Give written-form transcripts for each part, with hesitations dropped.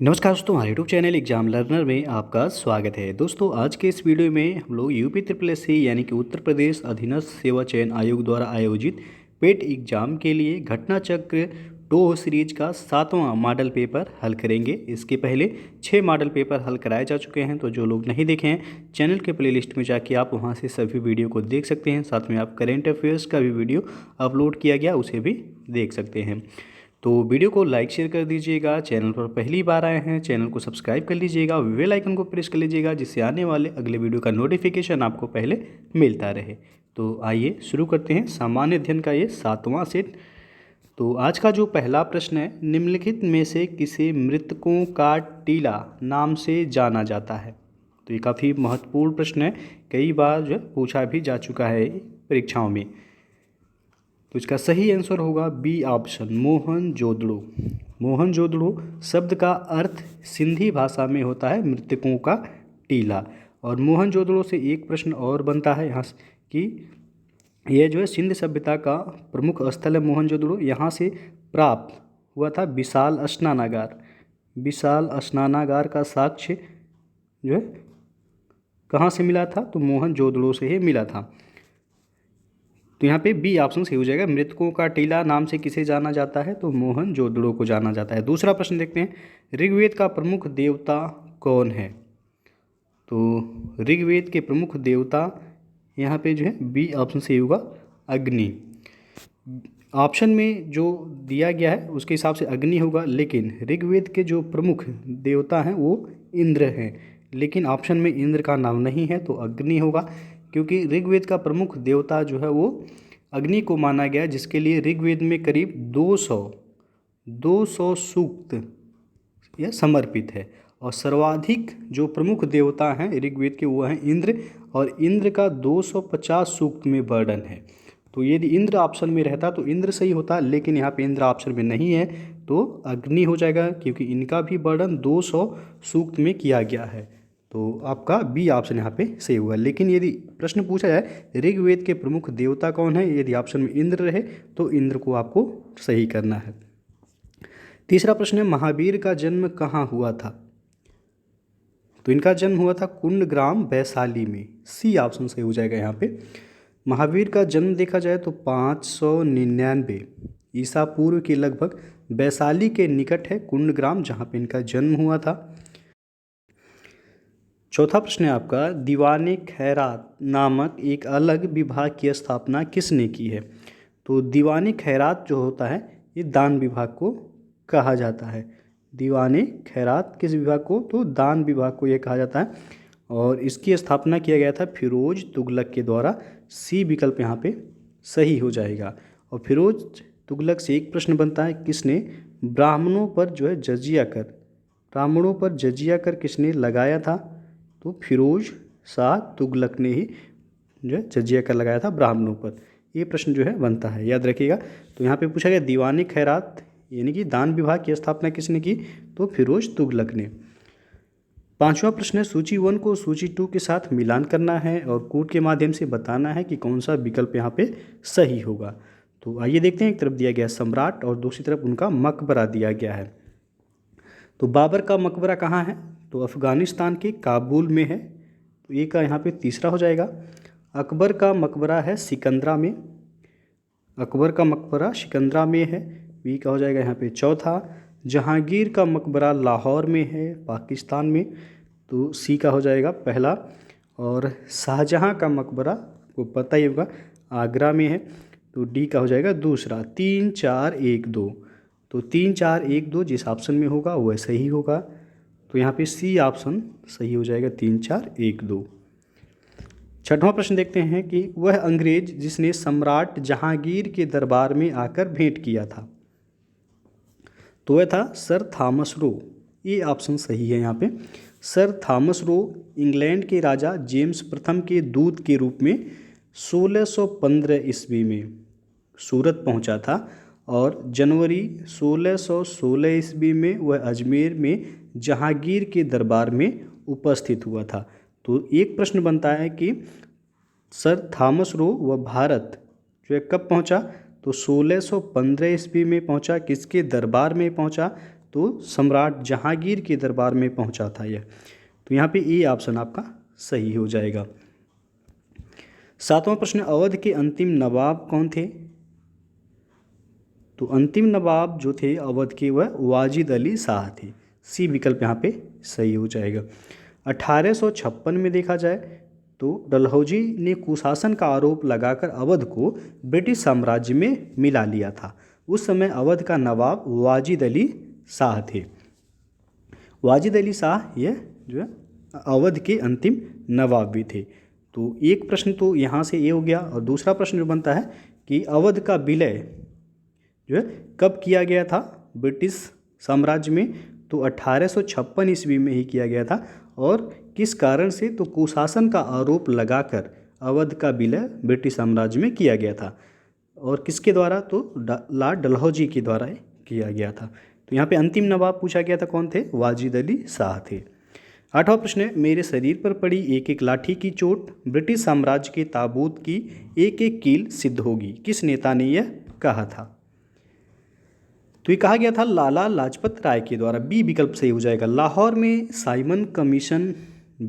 नमस्कार दोस्तों, हमारे यूट्यूब चैनल एग्जाम लर्नर में आपका स्वागत है। दोस्तों, आज के इस वीडियो में हम लोग यूपी ट्रिपल एस सी यानी कि उत्तर प्रदेश अधीनस्थ सेवा चयन आयोग द्वारा आयोजित पेट एग्जाम के लिए घटना चक्र 2 सीरीज का 7वां मॉडल पेपर हल करेंगे। इसके पहले 6 मॉडल पेपर हल कराए जा चुके हैं, तो जो लोग नहीं देखे हैं चैनल के प्लेलिस्ट में जाके आप वहां से सभी वीडियो को देख सकते हैं। साथ में आप करेंट अफेयर्स का भी वीडियो अपलोड किया गया, उसे भी देख सकते हैं। तो वीडियो को लाइक शेयर कर दीजिएगा। चैनल पर पहली बार आए हैं चैनल को सब्सक्राइब कर लीजिएगा, बेल आइकन को प्रेस कर लीजिएगा, जिससे आने वाले अगले वीडियो का नोटिफिकेशन आपको पहले मिलता रहे। तो आइए शुरू करते हैं सामान्य अध्ययन का ये 7वां सेट। तो आज का जो पहला प्रश्न है, निम्नलिखित में से किसे मृतकों का टीला नाम से जाना जाता है। तो ये काफ़ी महत्वपूर्ण प्रश्न है, कई बार जो पूछा भी जा चुका है परीक्षाओं में। तो इसका सही आंसर होगा बी ऑप्शन, मोहनजोदड़ो। मोहनजोदड़ो शब्द का अर्थ सिंधी भाषा में होता है मृतकों का टीला। और मोहनजोदड़ो से एक प्रश्न और बनता है यहाँ कि यह जो है सिंध सभ्यता का प्रमुख स्थल है मोहनजोदड़ो। यहाँ से प्राप्त हुआ था विशाल स्नानागार। विशाल स्नानागार का साक्ष्य जो है कहाँ से मिला था, तो मोहनजोदड़ो से ही मिला था। तो यहाँ पे बी ऑप्शन सही हो जाएगा। मृतकों का टीला नाम से किसे जाना जाता है, तो मोहनजोदड़ो को जाना जाता है। दूसरा प्रश्न देखते हैं, ऋग्वेद का प्रमुख देवता कौन है। तो ऋग्वेद के प्रमुख देवता यहाँ पे जो है बी ऑप्शन सही होगा, अग्नि। ऑप्शन में जो दिया गया है उसके हिसाब से अग्नि होगा, लेकिन ऋग्वेद के जो प्रमुख देवता हैं वो इंद्र हैं। लेकिन ऑप्शन में इंद्र का नाम नहीं है, तो अग्नि होगा, क्योंकि ऋग्वेद का प्रमुख देवता जो है वो अग्नि को माना गया, जिसके लिए ऋग्वेद में करीब 200 सूक्त यह समर्पित है। और सर्वाधिक जो प्रमुख देवता हैं ऋग्वेद के वो हैं इंद्र, और इंद्र का 250 सूक्त में वर्णन है। तो यदि इंद्र ऑप्शन में रहता तो इंद्र सही होता, लेकिन यहाँ पे इंद्र ऑप्शन में नहीं है, तो अग्नि हो जाएगा, क्योंकि इनका भी वर्णन 200 सूक्त में किया गया है। तो आपका बी ऑप्शन यहाँ पे सही होगा। लेकिन यदि प्रश्न पूछा जाए ऋग्वेद के प्रमुख देवता कौन है, यदि ऑप्शन में इंद्र रहे तो इंद्र को आपको सही करना है। तीसरा प्रश्न है, महावीर का जन्म कहाँ हुआ था। तो इनका जन्म हुआ था कुंडग्राम वैशाली में। सी ऑप्शन सही हो जाएगा यहाँ पे। महावीर का जन्म देखा जाए तो 599 ईसा पूर्व के लगभग वैशाली के निकट है कुंडग्राम, जहाँ पे इनका जन्म हुआ था। चौथा प्रश्न है आपका, दीवाने खैरात नामक एक अलग विभाग की स्थापना किसने की है। तो दीवाने खैरात जो होता है ये दान विभाग को कहा जाता है। दीवाने खैरात किस विभाग को, तो दान विभाग को ये कहा जाता है। और इसकी स्थापना किया गया था फिरोज तुगलक के द्वारा। सी विकल्प यहाँ पे सही हो जाएगा। और फिरोज तुगलक से एक प्रश्न बनता है, किसने ब्राह्मणों पर जो है जजिया कर, ब्राह्मणों पर जजिया कर किसने लगाया था, तो फिरोज शाह तुगलक ने ही जो है जजिया कर लगाया था ब्राह्मणों पर। ये प्रश्न जो है बनता है, याद रखिएगा। तो यहाँ पे पूछा गया दीवाने खैरात यानी कि दान विभाग की स्थापना किसने की, तो फिरोज तुगलक ने। पांचवा प्रश्न है, सूची 1 को सूची 2 के साथ मिलान करना है और कोड के माध्यम से बताना है कि कौन सा विकल्प यहाँ पे सही होगा। तो आइए देखते हैं, एक तरफ दिया गया सम्राट और दूसरी तरफ उनका मकबरा दिया गया है। तो बाबर का मकबरा कहाँ है, तो अफ़गानिस्तान के काबुल में है। तो ये का यहाँ पे तीसरा हो जाएगा। अकबर का मकबरा है सिकंदरा में। अकबर का मकबरा सिकंदरा में है, बी का हो जाएगा यहाँ पे चौथा। जहांगीर का मकबरा लाहौर में है पाकिस्तान में, तो सी का हो जाएगा पहला। और शाहजहां का मकबरा को पता ही होगा आगरा में है, तो डी का हो जाएगा दूसरा। 3 4 1 2, तो 3 4 1 2 जिस ऑप्शन में होगा वह सही होगा। तो यहाँ पे सी ऑप्शन सही हो जाएगा, 3 4 1 2। छठवां प्रश्न देखते हैं कि वह अंग्रेज जिसने सम्राट जहांगीर के दरबार में आकर भेंट किया था, तो वह था सर थॉमस रो। ये ऑप्शन सही है यहाँ पे। सर थॉमस रो इंग्लैंड के राजा जेम्स प्रथम के दूत के रूप में 1615 ईस्वी में सूरत पहुंचा था, और जनवरी 1616 ईस्वी में वह अजमेर में जहांगीर के दरबार में उपस्थित हुआ था। तो एक प्रश्न बनता है कि सर थॉमस रो वह भारत जो है कब पहुंचा, तो 1615 ईस्वी में पहुंचा। किसके दरबार में पहुंचा, तो सम्राट जहांगीर के दरबार में पहुंचा था यह। तो यहाँ पे ए ऑप्शन आपका सही हो जाएगा। 7वां प्रश्न, अवध के अंतिम नवाब कौन थे? तो अंतिम नवाब जो थे अवध के वह वाजिद अली शाह थे। सी विकल्प यहाँ पे सही हो जाएगा। 1856 में देखा जाए तो डलहौजी ने कुशासन का आरोप लगाकर अवध को ब्रिटिश साम्राज्य में मिला लिया था। उस समय अवध का नवाब वाजिद अली शाह थे। वाजिद अली शाह ये जो है अवध के अंतिम नवाब भी थे। तो एक प्रश्न तो यहाँ से ये हो गया, और दूसरा प्रश्न जो बनता है कि अवध का विलय जो है कब किया गया था ब्रिटिश साम्राज्य में? तो 1856 ईस्वी में ही किया गया था। और किस कारण से? तो कुशासन का आरोप लगाकर अवध का विलय ब्रिटिश साम्राज्य में किया गया था। और किसके द्वारा? तो लॉर्ड डलहौजी के द्वारा किया गया था। तो यहाँ पे अंतिम नवाब पूछा गया था कौन थे? वाजिद अली शाह थे। 8वां प्रश्न है, मेरे शरीर पर पड़ी एक एक लाठी की चोट ब्रिटिश साम्राज्य के ताबूत की एक एक कील सिद्ध होगी। किस नेता ने यह कहा था? तो ये कहा गया था लाला लाजपत राय के द्वारा। बी विकल्प सही हो जाएगा। लाहौर में साइमन कमीशन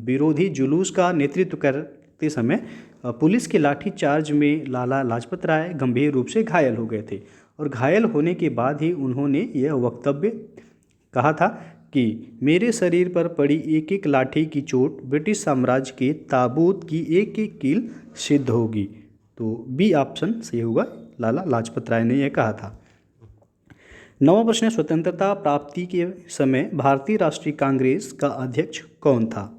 विरोधी जुलूस का नेतृत्व करते समय पुलिस के लाठीचार्ज में लाला लाजपत राय गंभीर रूप से घायल हो गए थे, और घायल होने के बाद ही उन्होंने यह वक्तव्य कहा था कि मेरे शरीर पर पड़ी एक एक लाठी की चोट ब्रिटिश साम्राज्य के ताबूत की एक एक कील सिद्ध होगी। तो बी ऑप्शन सही होगा, लाला लाजपत राय ने यह कहा था। 9वां प्रश्न, स्वतंत्रता प्राप्ति के समय भारतीय राष्ट्रीय कांग्रेस का अध्यक्ष कौन था?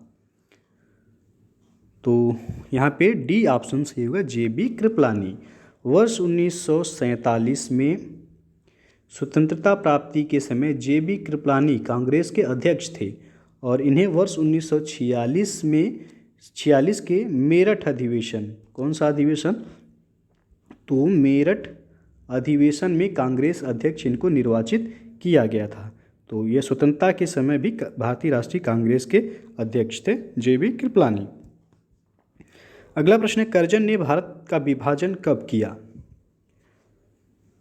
तो यहाँ पे डी ऑप्शन सही होगा, JB कृपलानी। वर्ष 1947 में स्वतंत्रता प्राप्ति के समय JB कृपलानी कांग्रेस के अध्यक्ष थे, और इन्हें वर्ष 1946 के मेरठ अधिवेशन, कौन सा अधिवेशन? तो मेरठ अधिवेशन में कांग्रेस अध्यक्ष इनको निर्वाचित किया गया था। तो ये स्वतंत्रता के समय भी भारतीय राष्ट्रीय कांग्रेस के अध्यक्ष थे JB कृपलानी। अगला प्रश्न है, कर्जन ने भारत का विभाजन कब किया?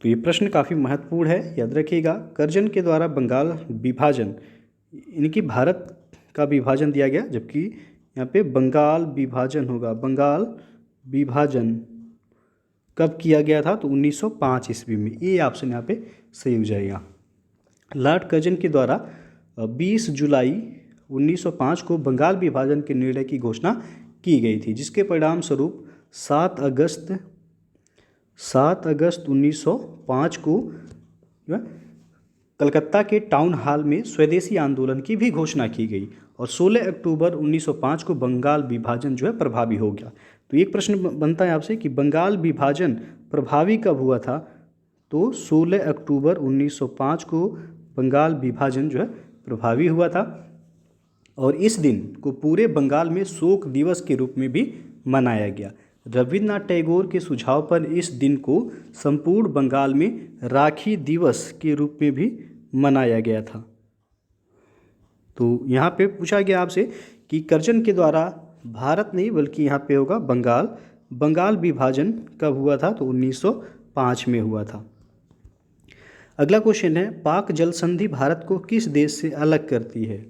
तो ये प्रश्न काफ़ी महत्वपूर्ण है, याद रखिएगा। कर्जन के द्वारा बंगाल विभाजन, इनकी भारत का विभाजन दिया गया, जबकि यहाँ पे बंगाल विभाजन होगा। बंगाल विभाजन कब किया गया था? तो 1905 ईस्वी में। ये ऑप्शन यहाँ पे सही हो जाएगा। लॉर्ड कर्जन के द्वारा 20 जुलाई 1905 को बंगाल विभाजन के निर्णय की घोषणा की गई थी, जिसके परिणाम स्वरूप 7 अगस्त 1905 को कलकत्ता के टाउन हॉल में स्वदेशी आंदोलन की भी घोषणा की गई, और 16 अक्टूबर 1905 को बंगाल विभाजन जो है प्रभावी हो गया। तो एक प्रश्न बनता है आपसे कि बंगाल विभाजन प्रभावी कब हुआ था? तो 16 अक्टूबर 1905 को बंगाल विभाजन जो है प्रभावी हुआ था, और इस दिन को पूरे बंगाल में शोक दिवस के रूप में भी मनाया गया। रविन्द्रनाथ टैगोर के सुझाव पर इस दिन को संपूर्ण बंगाल में राखी दिवस के रूप में भी मनाया गया था। तो यहाँ पे पूछा गया आपसे कि कर्जन के द्वारा भारत नहीं बल्कि यहाँ पे होगा बंगाल विभाजन कब हुआ था? तो 1905 में हुआ था। अगला क्वेश्चन है, पाक जल संधि भारत को किस देश से अलग करती है?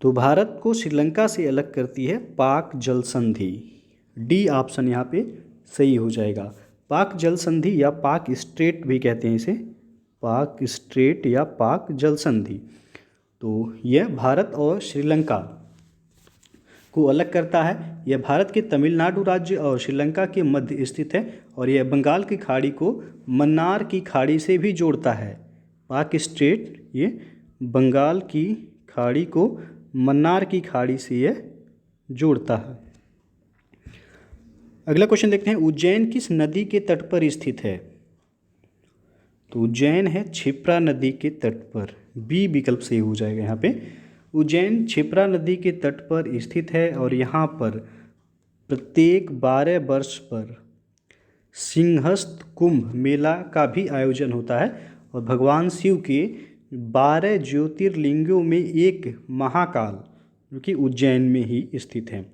तो भारत को श्रीलंका से अलग करती है पाक जल संधि। डी ऑप्शन यहाँ पे सही हो जाएगा। पाक जल संधि या पाक स्ट्रेट भी कहते हैं इसे, पाक स्ट्रेट या पाक जल संधि। तो यह भारत और श्रीलंका को अलग करता है। यह भारत के तमिलनाडु राज्य और श्रीलंका के मध्य स्थित है, और यह बंगाल की खाड़ी को मन्नार की खाड़ी से भी जोड़ता है। पाक स्ट्रेट ये बंगाल की खाड़ी को मन्नार की खाड़ी से यह जोड़ता है। अगला क्वेश्चन देखते हैं, उज्जैन किस नदी के तट पर स्थित है? तो उज्जैन है क्षिप्रा नदी के तट पर। बी विकल्प सही हो जाएगा। यहाँ पे उज्जैन क्षिप्रा नदी के तट पर स्थित है, और यहाँ पर प्रत्येक 12 वर्ष पर सिंहस्थ कुंभ मेला का भी आयोजन होता है, और भगवान शिव के 12 ज्योतिर्लिंगों में एक महाकाल जो कि उज्जैन में ही स्थित है।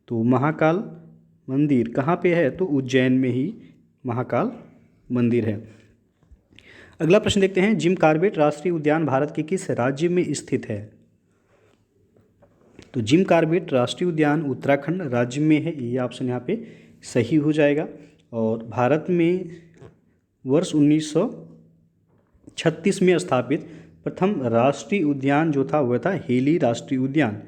तो महाकाल मंदिर कहाँ पे है? तो उज्जैन में ही महाकाल मंदिर है। अगला प्रश्न देखते हैं, जिम कॉर्बेट राष्ट्रीय उद्यान भारत के किस राज्य में स्थित है? तो जिम कॉर्बेट राष्ट्रीय उद्यान उत्तराखंड राज्य में है, ये ऑप्शन यहाँ पे सही हो जाएगा। और भारत में वर्ष 1936 में स्थापित प्रथम राष्ट्रीय उद्यान जो था वह था हेली राष्ट्रीय उद्यान।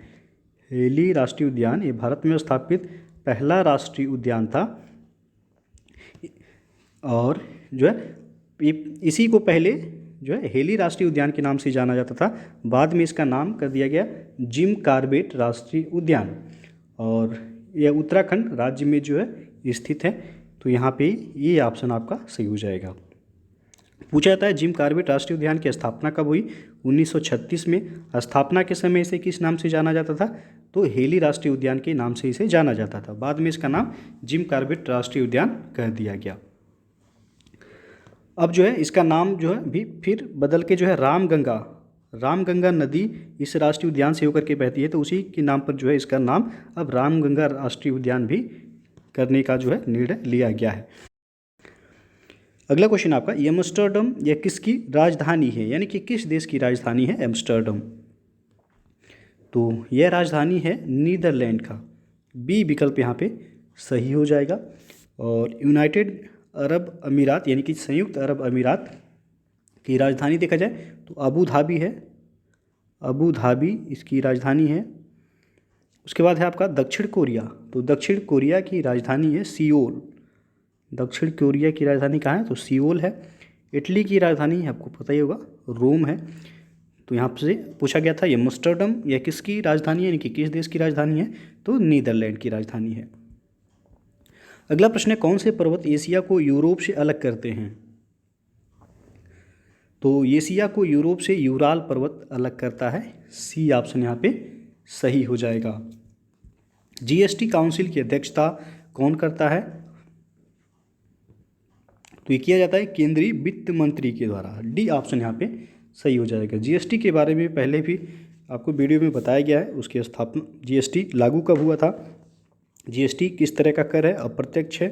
हेली राष्ट्रीय उद्यान ये भारत में स्थापित पहला राष्ट्रीय उद्यान था। और जो है इसी को पहले जो है हेली राष्ट्रीय उद्यान के नाम से जाना जाता था, बाद में इसका नाम कर दिया गया जिम कॉर्बेट राष्ट्रीय उद्यान। और यह उत्तराखंड राज्य में जो है स्थित है, तो यहाँ पे ये ऑप्शन आपका सही हो जाएगा। पूछा जाता है जिम कॉर्बेट राष्ट्रीय उद्यान की स्थापना कब हुई? 1936 में। स्थापना के समय इसे किस नाम से जाना जाता था? तो हेली राष्ट्रीय उद्यान के नाम से इसे जाना जाता था, बाद में इसका नाम जिम कॉर्बेट राष्ट्रीय उद्यान कर दिया गया। अब जो है इसका नाम जो है भी फिर बदल के जो है रामगंगा नदी इस राष्ट्रीय उद्यान से होकर के बहती है, तो उसी के नाम पर जो है इसका नाम अब रामगंगा राष्ट्रीय उद्यान भी करने का जो है निर्णय लिया गया है। अगला क्वेश्चन आपका, एम्स्टर्डम यह किसकी राजधानी है, यानी कि किस देश की राजधानी है एम्स्टर्डम? तो यह राजधानी है नीदरलैंड का। बी विकल्प यहाँ पे सही हो जाएगा। और यूनाइटेड अरब अमीरात यानी कि संयुक्त अरब अमीरात की राजधानी देखा जाए तो अबू धाबी है, अबू धाबी इसकी राजधानी है। उसके बाद है आपका दक्षिण कोरिया, तो दक्षिण कोरिया की राजधानी है सियोल। दक्षिण कोरिया की राजधानी कहाँ है? तो सियोल है। इटली की राजधानी आपको पता ही होगा रोम है। तो यहाँ से पूछा गया था एम्स्टर्डम यह किसकी राजधानी है, यानी कि किस देश की राजधानी है? तो नीदरलैंड की राजधानी है। अगला प्रश्न है, कौन से पर्वत एशिया को यूरोप से अलग करते हैं? तो एशिया को यूरोप से यूराल पर्वत अलग करता है। सी ऑप्शन यहाँ पे सही हो जाएगा। जीएसटी काउंसिल की अध्यक्षता कौन करता है? तो ये किया जाता है केंद्रीय वित्त मंत्री के द्वारा। डी ऑप्शन यहाँ पे सही हो जाएगा। जीएसटी के बारे में पहले भी आपको वीडियो में बताया गया है, उसकी स्थापना जीएसटी लागू कब हुआ था, जीएसटी किस तरह का कर है, अप्रत्यक्ष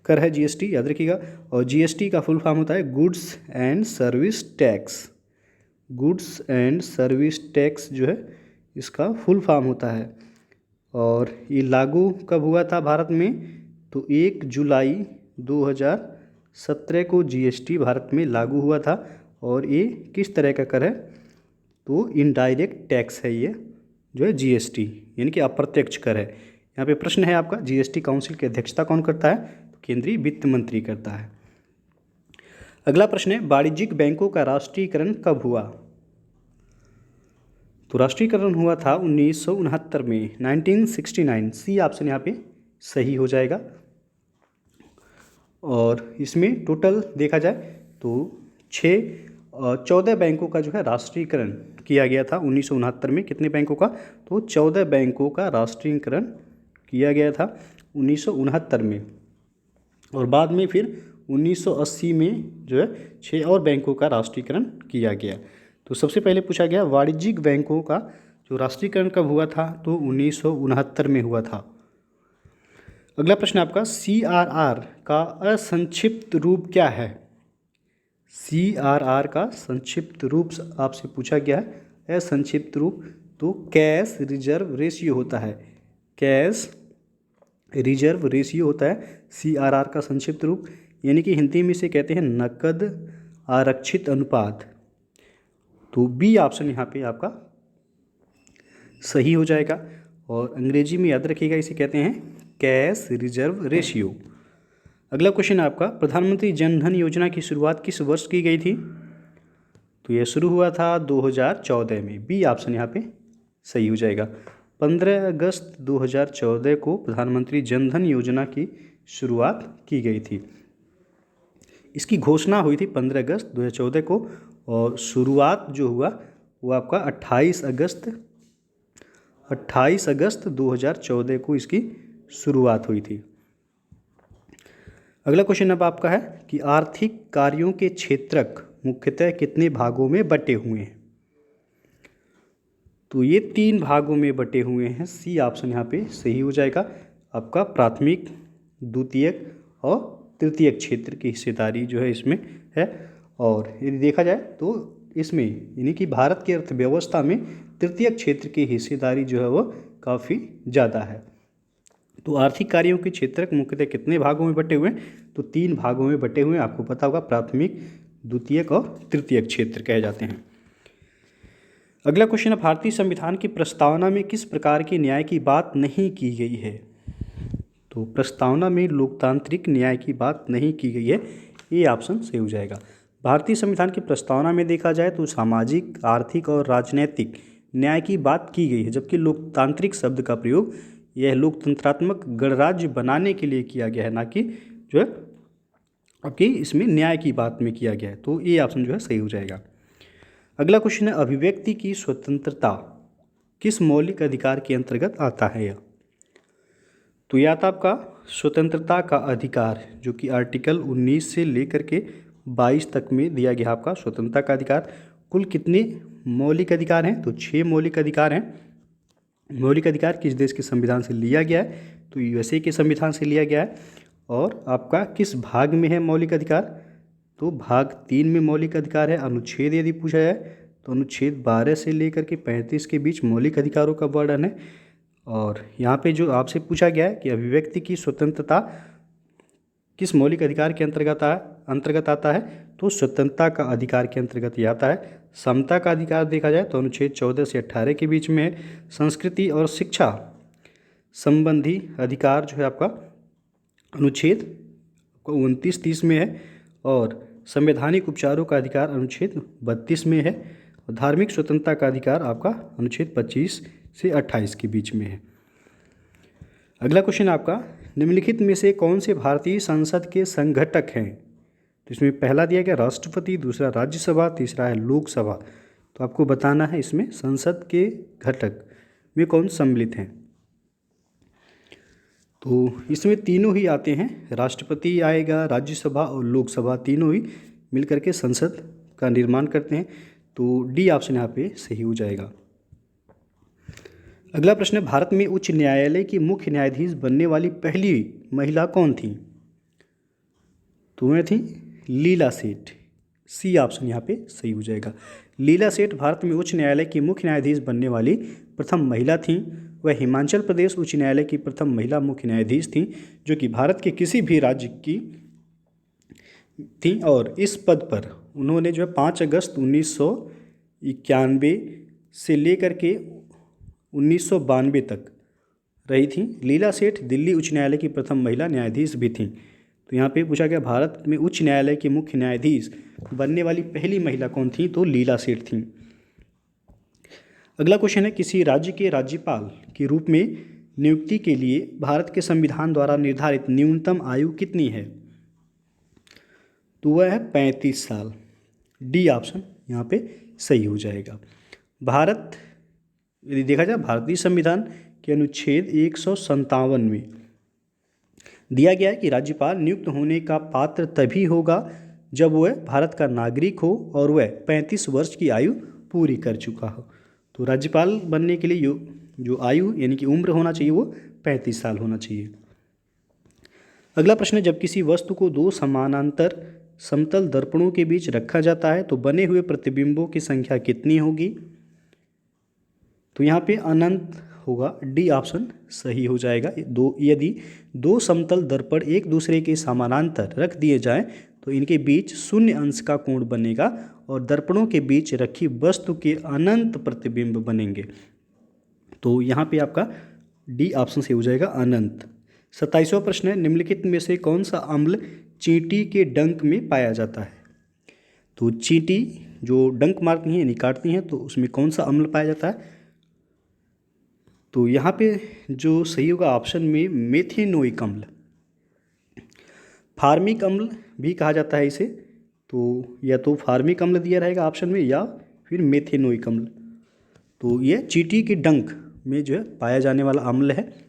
कर है जीएसटी, याद रखिएगा। और जीएसटी का फुल फॉर्म होता है goods and service tax. Goods and service tax जो है इसका फुल फॉर्म होता है। और ये लागू कब हुआ था भारत में? तो 1 जुलाई 2017 को जीएसटी भारत में लागू हुआ था। और ये किस तरह का कर है? तो इनडायरेक्ट टैक्स है ये जो है जीएसटी, यानी कि अप्रत्यक्ष कर है। यहाँ पे प्रश्न है आपका, जीएसटी काउंसिल की अध्यक्षता कौन करता है? तो केंद्रीय वित्त मंत्री करता है। अगला प्रश्न है, वाणिज्यिक बैंकों का राष्ट्रीयकरण कब हुआ? तो राष्ट्रीयकरण हुआ था 1969 में, 1969। सी ऑप्शन यहाँ पे सही हो जाएगा। और इसमें टोटल देखा जाए तो 14 बैंकों का जो है राष्ट्रीयकरण किया गया था 1969 में। कितने बैंकों का? तो 14 बैंकों का राष्ट्रीयकरण किया गया था 1969 में। और बाद में फिर 1980 में जो है 6 और बैंकों का राष्ट्रीयकरण किया गया। तो सबसे पहले पूछा गया वाणिज्यिक बैंकों का जो राष्ट्रीयकरण कब हुआ था? तो 1969 में हुआ था। अगला प्रश्न आपका, CRR का असंक्षिप्त रूप क्या है? CRR का संक्षिप्त रूप आपसे पूछा गया है, असंक्षिप्त रूप तो कैश रिजर्व रेशियो होता है। कैश रिजर्व रेशियो होता है CRR का संक्षिप्त रूप, यानी कि हिंदी में इसे कहते हैं नकद आरक्षित अनुपात। तो बी ऑप्शन यहाँ पे आपका सही हो जाएगा। और अंग्रेजी में याद रखिएगा इसे कहते हैं कैश रिजर्व रेशियो। अगला क्वेश्चन है आपका, प्रधानमंत्री जन धन योजना की शुरुआत किस वर्ष की गई थी? तो यह शुरू हुआ था 2014 में। बी ऑप्शन यहाँ पे सही हो जाएगा। 15 अगस्त 2014 को प्रधानमंत्री जन धन योजना की शुरुआत की गई थी। इसकी घोषणा हुई थी 15 अगस्त 2014 को, और शुरुआत जो हुआ वो आपका 28 अगस्त 2014 को इसकी शुरुआत हुई थी। अगला क्वेश्चन अब आपका है कि आर्थिक कार्यों के क्षेत्रक मुख्यतः कितने भागों में बटे हुए हैं? तो ये 3 भागों में बटे हुए हैं। सी ऑप्शन यहाँ पे सही हो जाएगा आपका। प्राथमिक, द्वितीयक और तृतीयक क्षेत्र की हिस्सेदारी जो है इसमें है। और यदि देखा जाए तो इसमें यानी कि भारत की अर्थव्यवस्था में तृतीयक क्षेत्र की हिस्सेदारी जो है वो काफ़ी ज़्यादा है। तो आर्थिक कार्यों के क्षेत्रक मुख्यतः कितने भागों में बटे हुए हैं? तो 3 भागों में बटे हुए हैं। आपको पता होगा प्राथमिक, द्वितीयक और तृतीयक क्षेत्र कहे जाते हैं। अगला क्वेश्चन है, भारतीय संविधान की प्रस्तावना में किस प्रकार के न्याय की बात नहीं की गई है? तो प्रस्तावना में लोकतांत्रिक न्याय की बात नहीं की गई है, ये ऑप्शन सही हो जाएगा। भारतीय संविधान की प्रस्तावना में देखा जाए तो सामाजिक, आर्थिक और राजनीतिक न्याय की बात की गई है, जबकि लोकतांत्रिक शब्द का प्रयोग यह लोकतंत्रात्मक गणराज्य बनाने के लिए किया गया है, ना कि जो है कि इसमें न्याय की बात में किया गया है। तो ये ऑप्शन जो है सही हो जाएगा। अगला क्वेश्चन है, अभिव्यक्ति की स्वतंत्रता किस मौलिक अधिकार के अंतर्गत आता है? यह तो या था आपका स्वतंत्रता का अधिकार, जो कि आर्टिकल 19 से लेकर के 22 तक में दिया गया आपका स्वतंत्रता का अधिकार। कुल कितने मौलिक अधिकार हैं? तो 6 मौलिक अधिकार हैं। मौलिक अधिकार किस देश के संविधान से लिया गया है? तो यूएसए के संविधान से लिया गया है। और आपका किस भाग में है मौलिक अधिकार? तो भाग 3 में मौलिक अधिकार है। अनुच्छेद यदि पूछा जाए तो अनुच्छेद 12 से लेकर के 35 के बीच मौलिक अधिकारों का वर्णन है। और यहाँ पे जो आपसे पूछा गया है कि अभिव्यक्ति की स्वतंत्रता किस मौलिक अधिकार के अंतर्गत आता है? तो स्वतंत्रता का अधिकार के अंतर्गत ये आता है। समता का अधिकार देखा जाए तो अनुच्छेद 14 से 18 के बीच में है। संस्कृति और शिक्षा संबंधी अधिकार जो है आपका अनुच्छेद 29-30 में है। और संवैधानिक उपचारों का अधिकार अनुच्छेद 32 में है। और धार्मिक स्वतंत्रता का अधिकार आपका अनुच्छेद 25 से 28 के बीच में है। अगला क्वेश्चन आपका, निम्नलिखित में से कौन से भारतीय संसद के संघटक हैं? तो इसमें पहला दिया गया राष्ट्रपति, दूसरा राज्यसभा, तीसरा है लोकसभा। तो आपको बताना है इसमें संसद के घटक में कौन सम्मिलित हैं। तो इसमें तीनों ही आते हैं, राष्ट्रपति आएगा, राज्यसभा और लोकसभा, तीनों ही मिलकर के संसद का निर्माण करते हैं। तो डी ऑप्शन यहाँ पे सही हो जाएगा। अगला प्रश्न है, भारत में उच्च न्यायालय की मुख्य न्यायाधीश बनने वाली पहली महिला कौन थी? तो वह थी लीला सेठ। सी ऑप्शन यहाँ पे सही हो जाएगा। लीला सेठ भारत में उच्च न्यायालय की मुख्य न्यायाधीश बनने वाली प्रथम महिला थीं। वह हिमाचल प्रदेश उच्च न्यायालय की प्रथम महिला मुख्य न्यायाधीश थीं, जो कि भारत के किसी भी राज्य की थी। और इस पद पर उन्होंने जो है 5 अगस्त 1991 से लेकर के 1992 तक रही थी। लीला सेठ दिल्ली उच्च न्यायालय की प्रथम महिला न्यायाधीश भी थीं। तो यहाँ पे पूछा गया भारत में उच्च न्यायालय के मुख्य न्यायाधीश बनने वाली पहली महिला कौन थी? तो लीला सेठ थीं। अगला क्वेश्चन है, किसी राज्य के राज्यपाल के रूप में नियुक्ति के लिए भारत के संविधान द्वारा निर्धारित न्यूनतम आयु कितनी है? तो वह है 35 साल। डी ऑप्शन यहाँ पे सही हो जाएगा। भारत यदि देखा जाए भारतीय संविधान के अनुच्छेद 157 में दिया गया है कि राज्यपाल नियुक्त होने का पात्र तभी होगा जब वह भारत का नागरिक हो और वह 35 वर्ष की आयु पूरी कर चुका हो। तो राज्यपाल बनने के लिए जो आयु यानी कि उम्र होना चाहिए वो 35 साल होना चाहिए। अगला प्रश्न है, जब किसी वस्तु को 2 समानांतर समतल दर्पणों के बीच रखा जाता है तो बने हुए प्रतिबिंबों की संख्या कितनी होगी? तो यहाँ पे अनंत होगा। डी ऑप्शन सही हो जाएगा। यदि 2 समतल दर्पण एक दूसरे के समानांतर रख दिए जाएं तो इनके बीच 0 अंश का कोण बनेगा और दर्पणों के बीच रखी वस्तु के अनंत प्रतिबिंब बनेंगे। तो यहाँ पे आपका डी ऑप्शन से हो जाएगा अनंत। 27वां प्रश्न है, निम्नलिखित में से कौन सा अम्ल चींटी के डंक में पाया जाता है? तो चींटी जो डंक मारती हैं यानी काटती हैं तो उसमें कौन सा अम्ल पाया जाता है? तो यहाँ पे जो सही होगा ऑप्शन में मेथेनोइक अम्ल। फार्मिक अम्ल भी कहा जाता है इसे। तो या तो फार्मिक अम्ल दिया रहेगा ऑप्शन में या फिर मेथेनोइक अम्ल। तो यह चींटी के डंक में जो है पाया जाने वाला अम्ल है।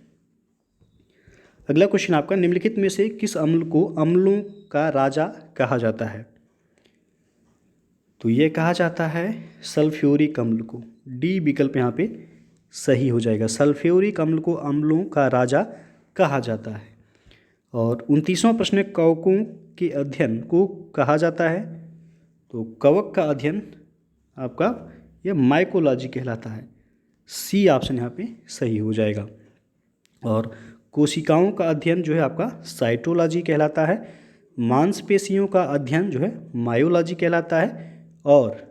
अगला क्वेश्चन आपका, निम्नलिखित में से किस अम्ल को अम्लों का राजा कहा जाता है? तो यह कहा जाता है सल्फ्यूरिक अम्ल को। डी विकल्प यहाँ पे सही हो जाएगा। सल्फ्यूरिक अम्ल को अम्लों का राजा कहा जाता है। और 29वां प्रश्न, कवकों के अध्ययन को कहा जाता है? तो कवक का अध्ययन आपका यह माइकोलॉजी कहलाता है। सी ऑप्शन यहाँ पे सही हो जाएगा। और कोशिकाओं का अध्ययन जो है आपका साइटोलॉजी कहलाता है। मांसपेशियों का अध्ययन जो है मायोलॉजी कहलाता है। और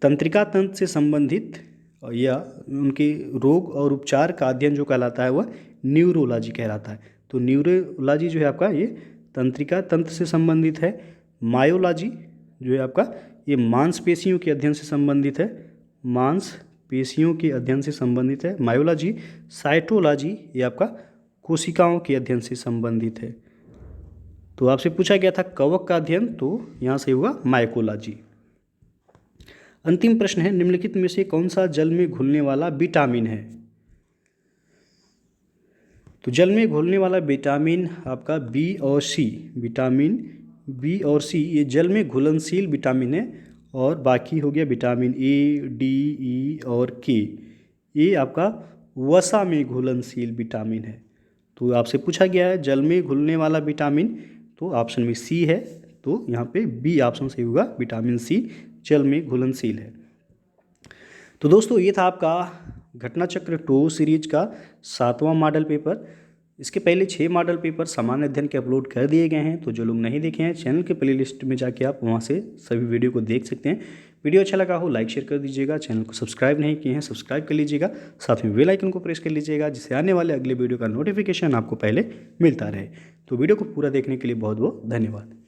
तंत्रिका तंत्र से संबंधित या उनके रोग और उपचार का अध्ययन जो कहलाता है वह न्यूरोलॉजी कहलाता है। तो न्यूरोलॉजी जो है आपका ये तंत्रिका तंत्र से संबंधित है। मायोलॉजी जो है आपका ये मांसपेशियों के अध्ययन से संबंधित है, मांसपेशियों के अध्ययन से संबंधित है मायोलॉजी। साइटोलॉजी ये आपका कोशिकाओं के अध्ययन से संबंधित है। तो आपसे पूछा गया था कवक का अध्ययन, तो यहाँ से हुआ माइकोलॉजी। अंतिम प्रश्न है, निम्नलिखित में से कौन सा जल में घुलने वाला विटामिन है? तो जल में घुलने वाला विटामिन आपका बी और सी, विटामिन बी और सी ये जल में घुलनशील विटामिन है। और बाकी हो गया विटामिन ए, डी, ई और के, ये आपका वसा में घुलनशील विटामिन है। तो आपसे पूछा गया है जल में घुलने वाला विटामिन, तो ऑप्शन में सी है। तो यहाँ पे बी ऑप्शन सही होगा, विटामिन सी जल में घुलनशील है। तो दोस्तों ये था आपका घटना चक्र 2 सीरीज का 7वां मॉडल पेपर। इसके पहले 6 मॉडल पेपर सामान्य अध्ययन के अपलोड कर दिए गए हैं। तो जो लोग नहीं देखे हैं चैनल के प्लेलिस्ट में जाके आप वहां से सभी वीडियो को देख सकते हैं। वीडियो अच्छा लगा हो लाइक शेयर कर दीजिएगा, चैनल को सब्सक्राइब नहीं किए हैं सब्सक्राइब कर लीजिएगा, साथ में बेल आइकन को प्रेस कर लीजिएगा जिससे आने वाले अगले वीडियो का नोटिफिकेशन आपको पहले मिलता रहे। तो वीडियो को पूरा देखने के लिए बहुत बहुत धन्यवाद।